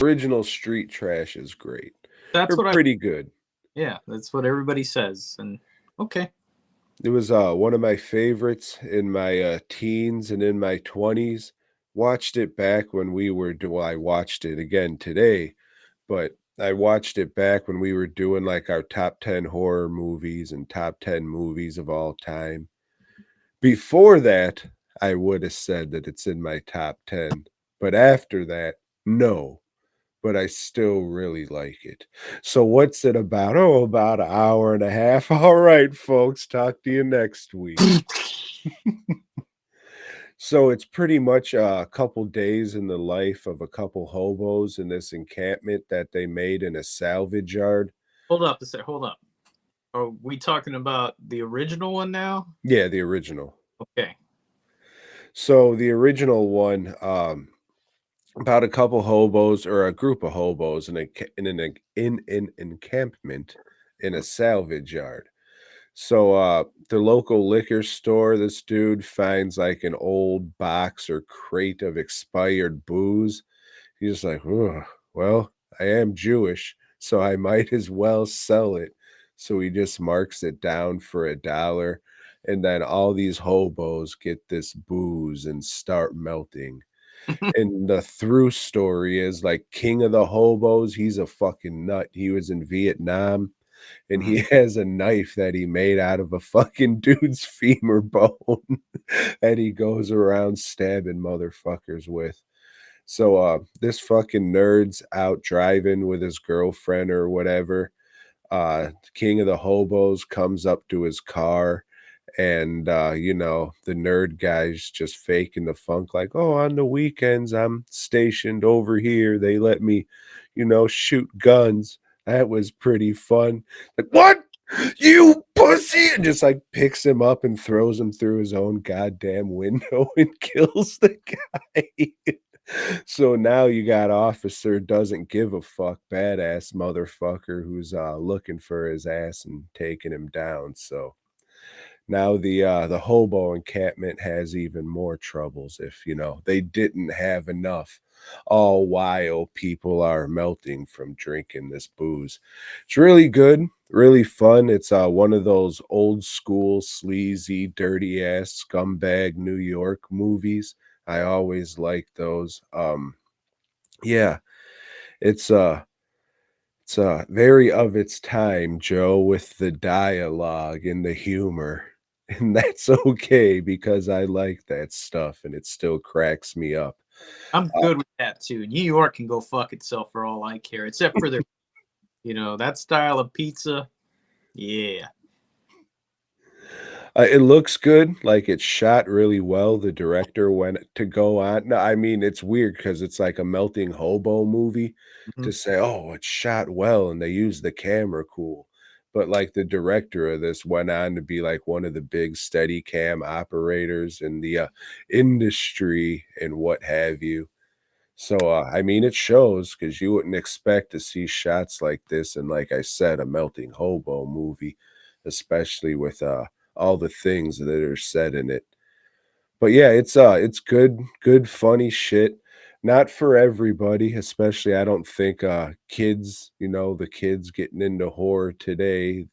Original street trash is great. That's They're what I. pretty good. Yeah, that's what everybody says. And okay, It was, one of my favorites in my, teens and in my 20s. Watched it back when we were do well, I watched it again today, but I watched it back when we were doing, like, our top 10 horror movies and top 10 movies of all time. Before that, I woulda said that it's in my top 10, but after that, no, but I still really like it. So what's it about? Oh, about an hour and a half. Alright, folks, talk to you next week. So it's pretty much a couple days in the life of a couple hobos in this encampment that they made in a salvage yard. hold up a sec. Hold up. Are we talking about the original one now? Yeah, the original. Okay. So the original one, about a couple hobos or a group of hobos in an encampment in a salvage yard. So, the local liquor store, this dude finds, like, an old box or crate of expired booze. He's like, "Ugh, well, I am Jewish, so I might as well sell it." So he just marks it down for $1, and then all these hobos get this booze and start melting. And the through story is, like, king of the hobos, he's a fucking nut. He was in Vietnam, and he Mhm. has a knife that he made out of a fucking dude's femur bone that he goes around stabbing motherfuckers with. So, this fucking nerd's out driving with his girlfriend or whatever. King of the hobos comes up to his car, and, the nerd guy's just faking the funk like, "Oh, on the weekends, I'm stationed over here. They let me, shoot guns. That was pretty fun." Like, "What? You pussy!" And just, like, picks him up and throws him through his own goddamn window and kills the guy. So now you got officer doesn't give a fuck, badass motherfucker who's, looking for his ass and taking him down, so now the hobo encampment has even more troubles if, they didn't have enough, all while people are melting from drinking this booze. It's really good, really fun. It's, one of those old school, sleazy, dirty ass scumbag New York movies. I always like those. Yeah, it's, very of its time, Joe, with the dialogue and the humor, and that's okay because I like that stuff and it still cracks me up. I'm good with that too. New York can go fuck itself for all I care, except for their, that style of pizza. Yeah. It looks good, like, it's shot really well, the director went to go on no, I mean, it's weird because it's like a melting hobo movie Mhm. to say, "Oh, it's shot well, and they use the camera cool," but, like, the director of this went on to be, like, one of the big Steadicam operators in the, industry and what have you. So, I mean, it shows because you wouldn't expect to see shots like this in, like I said, a melting hobo movie, especially with, all the things that are said in it. But yeah, it's good, funny shit. Not for everybody, especially I don't think, kids, the kids getting into horror today,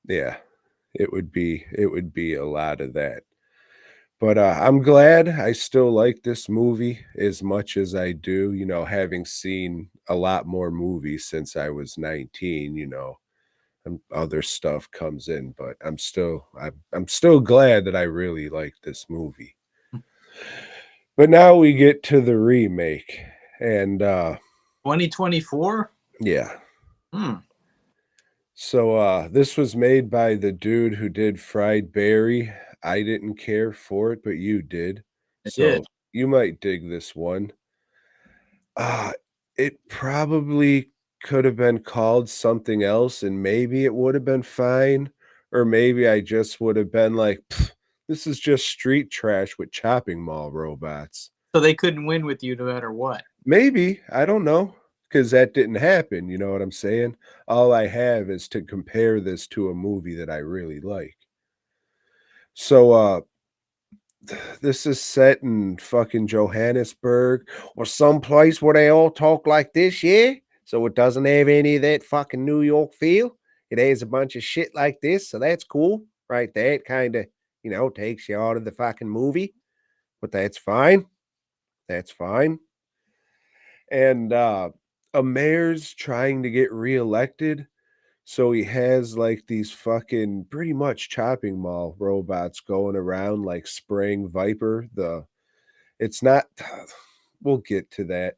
yeah, it would be a lot of that. But, I'm glad I still like this movie as much as I do, having seen a lot more movies since I was 19, and other stuff comes in, but I'm still glad that I really like this movie. But now we get to the remake, and, 2024. yeah. Hmm. So, this was made by the dude who did Fried Berry. I didn't care for it, but you did. I did. So, you might dig this one. Ah, it probably could have been called something else, and maybe it would have been fine, or maybe I just would have been like, "Pff, this is just street trash with chopping mall robots." So they couldn't win with you no matter what. Maybe, I don't know, because that didn't happen, you know what I'm saying? All I have is to compare this to a movie that I really like. So, this is set in fucking Johannesburg or some place where they all talk like this, yeah? So it doesn't have any of that fucking New York feel. It has a bunch of shit like this, so that's cool, right? That kinda, takes you out of the fucking movie, but that's fine. That's fine. And, a mayor's trying to get reelected, so he has, like, these fucking pretty much chopping mall robots going around, like, spraying Viper, it's not we'll get to that.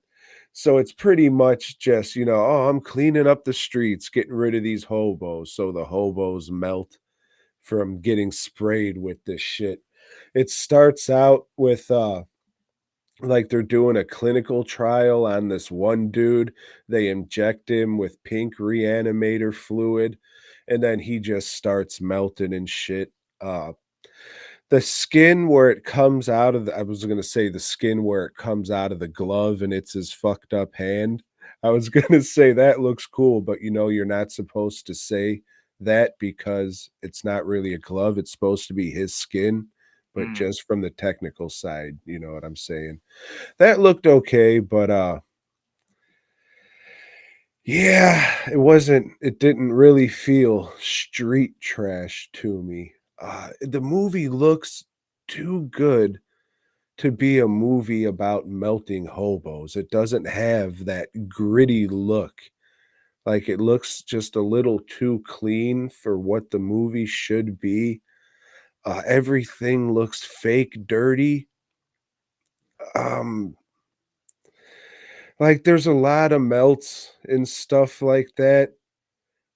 So it's pretty much just, "Oh, I'm cleaning up the streets, getting rid of these hobos," so the hobos melt from getting sprayed with this shit. It starts out with, like, they're doing a clinical trial on this one dude. They inject him with pink reanimator fluid, and then he just starts melting and shit. The skin where it comes out of I was gonna say the skin where it comes out of the glove and it's his fucked up hand. I was gonna say that looks cool, but, you're not supposed to say that because it's not really a glove, it's supposed to be his skin, but Mm. just from the technical side, you know what I'm saying? That looked okay, but, yeah, it didn't really feel street trash to me. The movie looks too good to be a movie about melting hobos. It doesn't have that gritty look. Like, it looks just a little too clean for what the movie should be. Everything looks fake dirty. Um, like, there's a lot of melts and stuff like that.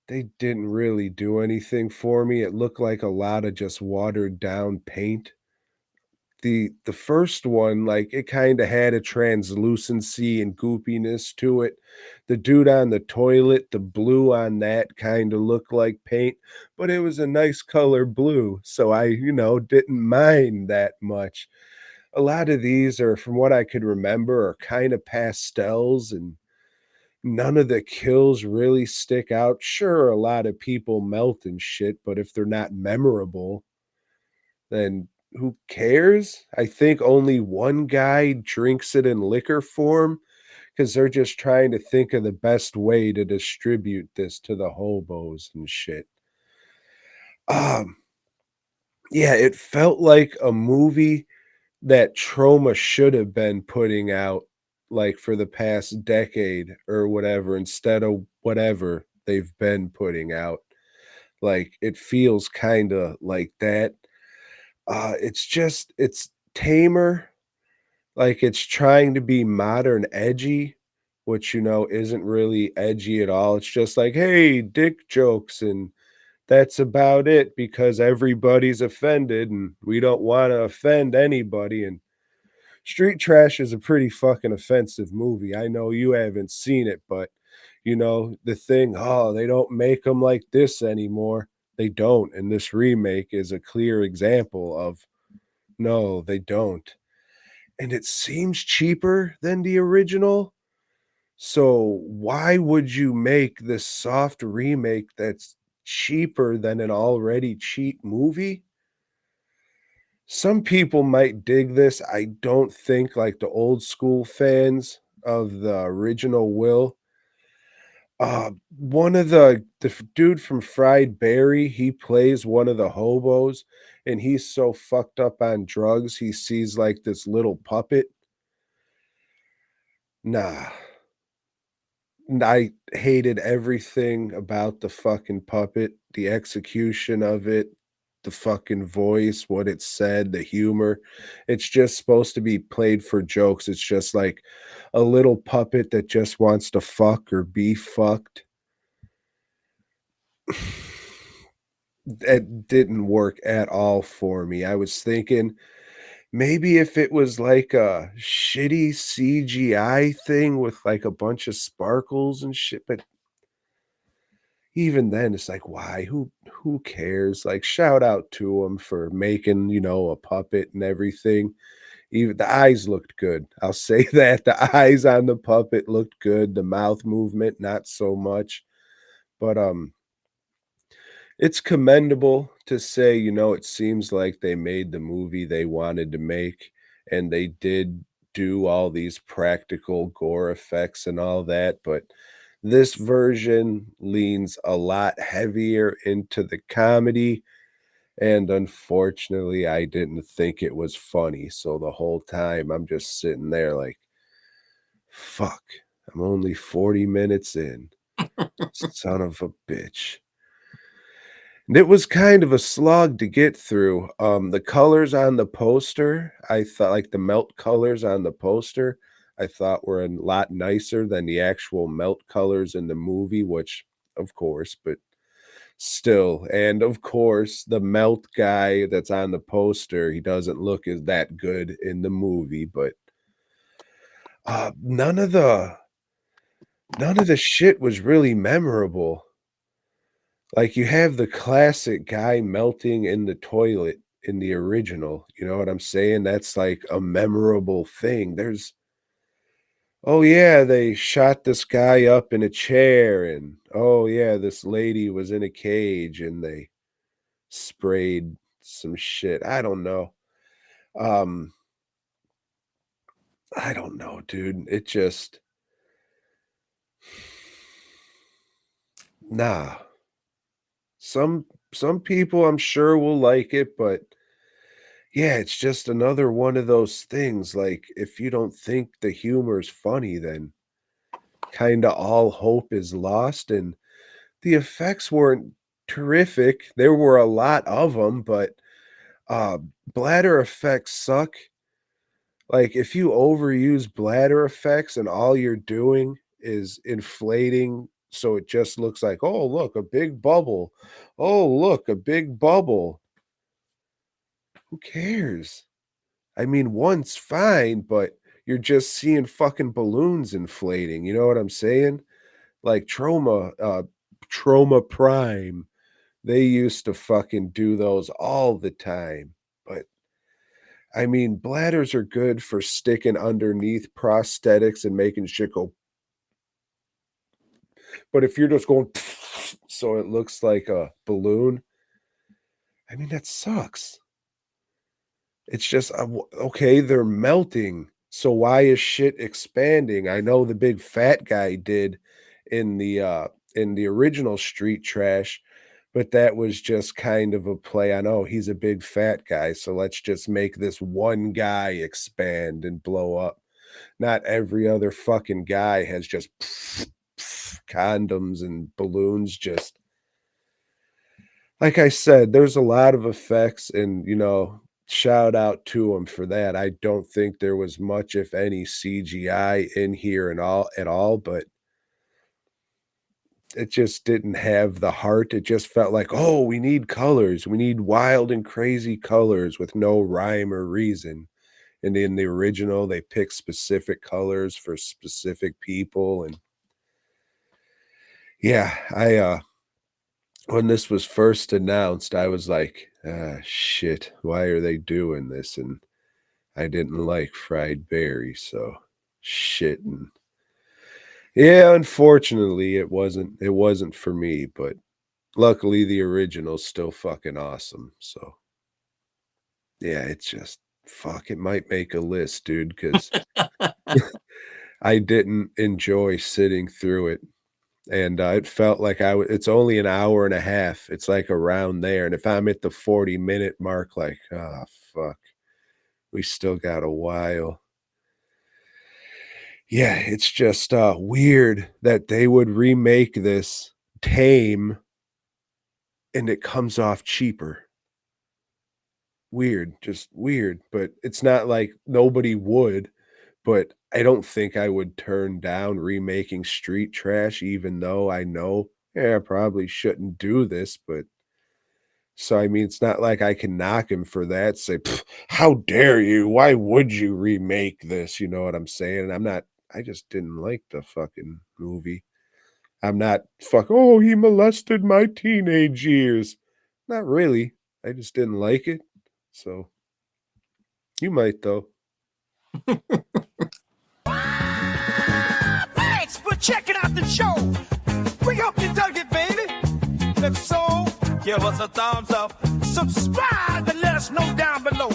They didn't really do anything for me. It looked like a lot of just watered down paint. The first one, like, it kinda had a translucency and goopiness to it. The dude on the toilet, the blue on that kinda looked like paint, but it was a nice color blue, so I, didn't mind that much. A lot of these are, from what I could remember, are kinda pastels, and none of the kills really stick out. Sure, a lot of people melt and shit, but if they're not memorable, then who cares? I think only one guy drinks it in liquor form because 'cause they're just trying to think of the best way to distribute this to the hobos and shit. Um, yeah, it felt like a movie that Troma should have been putting out, like, for the past decade or whatever instead of whatever they've been putting out. Like, it feels kinda like that. It's tamer, like, it's trying to be modern edgy, which, isn't really edgy at all. It's just like, "Hey, dick jokes," and that's about it because everybody's offended, and we don't wanna offend anybody, and Street Trash is a pretty fucking offensive movie. I know you haven't seen it, but, the thing, "Oh, they don't make them like this anymore." They don't, and this remake is a clear example of, no, they don't. And it seems cheaper than the original, so why would you make this soft remake that's cheaper than an already cheap movie? Some people might dig this. I don't think, like, the old school fans of the original will. One of the dude from Fried Berry, he plays one of the hobos, and he's so fucked up on drugs, he sees, like, this little puppet. Nah, I hated everything about the fucking puppet, the execution of it, the fucking voice, what it said, the humor. It's just supposed to be played for jokes. It's just like a little puppet that just wants to fuck or be fucked. It didn't work at all for me. I was thinking maybe if it was like a shitty CGI thing with like a bunch of sparkles and shit, but even then, it's like, why? Who cares? Like, shout out to him for making, a puppet and everything. Even the eyes looked good. I'll say that. The eyes on the puppet looked good. The mouth movement, not so much. But It's commendable to say, it seems like they made the movie they wanted to make, and they did do all these practical gore effects and all that, but this version leans a lot heavier into the comedy, and unfortunately, I didn't think it was funny, so the whole time I'm just sitting there like, "Fuck, I'm only 40 minutes in. Son of a bitch." And it was kind of a slog to get through. The colors on the poster, I thought like the melt colors on the poster, I thought were a lot nicer than the actual melt colors in the movie, which of course, but still. And of course, the melt guy that's on the poster, he doesn't look as that good in the movie, but none of the shit was really memorable. Like, you have the classic guy melting in the toilet in the original, you know what I'm saying? That's, like, a memorable thing. "Oh, yeah, they shot this guy up in a chair," and, "Oh, yeah, this lady was in a cage, and they sprayed some shit." Um, I don't know, dude. It just nah. Some people, I'm sure, will like it, but yeah, it's just another one of those things, like, if you don't think the humor's funny, then kinda all hope is lost, and the effects weren't terrific. There were a lot of them, but, uh, bladder effects suck. Like, if you overuse bladder effects and all you're doing is inflating so it just looks like, "Oh, look, a big bubble. Oh, look, a big bubble." Who cares? I mean, one's fine, but you're just seeing fucking balloons inflating, you know what I'm saying? Like Trauma Prime, they used to fucking do those all the time, but, I mean, bladders are good for sticking underneath prosthetics and making shit go, but if you're just going so it looks like a balloon, I mean, that sucks. It's just, okay, they're melting, so why is shit expanding? I know the big fat guy did in the original Street Trash, but that was just kind of a play on, "Oh, he's a big fat guy, so let's just make this one guy expand and blow up." Not every other fucking guy has just condoms and balloons just like I said, there's a lot of effects and, shout out to them for that. I don't think there was much, if any, CGI in here and all at all, but it just didn't have the heart. It just felt like, "Oh, we need colors. We need wild and crazy colors with no rhyme or reason." And in the original, they picked specific colors for specific people, and yeah, when this was first announced, I was like, "Ah, shit, why are they doing this?" And I didn't like fried berries, so shit, and yeah, unfortunately, it wasn't for me, but luckily, the original's still fucking awesome, so yeah, it's just fuck, it might make a list, dude, because I didn't enjoy sitting through it, and, it felt like it's only an hour and a half, it's, like, around there, and if I'm at the 40-minute mark, like, "Ah, fuck, we still got a while." Yeah, it's just, weird that they would remake this tame and it comes off cheaper. Weird, just weird, but it's not like nobody would, but I don't think I would turn down remaking Street Trash even though I know, yeah, I probably shouldn't do this, but so, I mean, it's not like I can knock him for that, say, "Pff, how dare you? Why would you remake this?" You know what I'm saying? And I just didn't like the fucking movie. I'm not "Oh, he molested my teenage years." Not really. I just didn't like it. So, you might though. Thanks for checking out the show. We hope you dug it, baby. If so, Give us a thumbs up. Subscribe and let us know down below.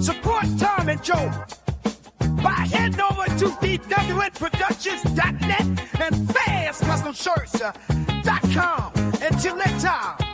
Support Tom and Joe by heading over to dwnproductions.net and fastcustomshirts.com. Until next time.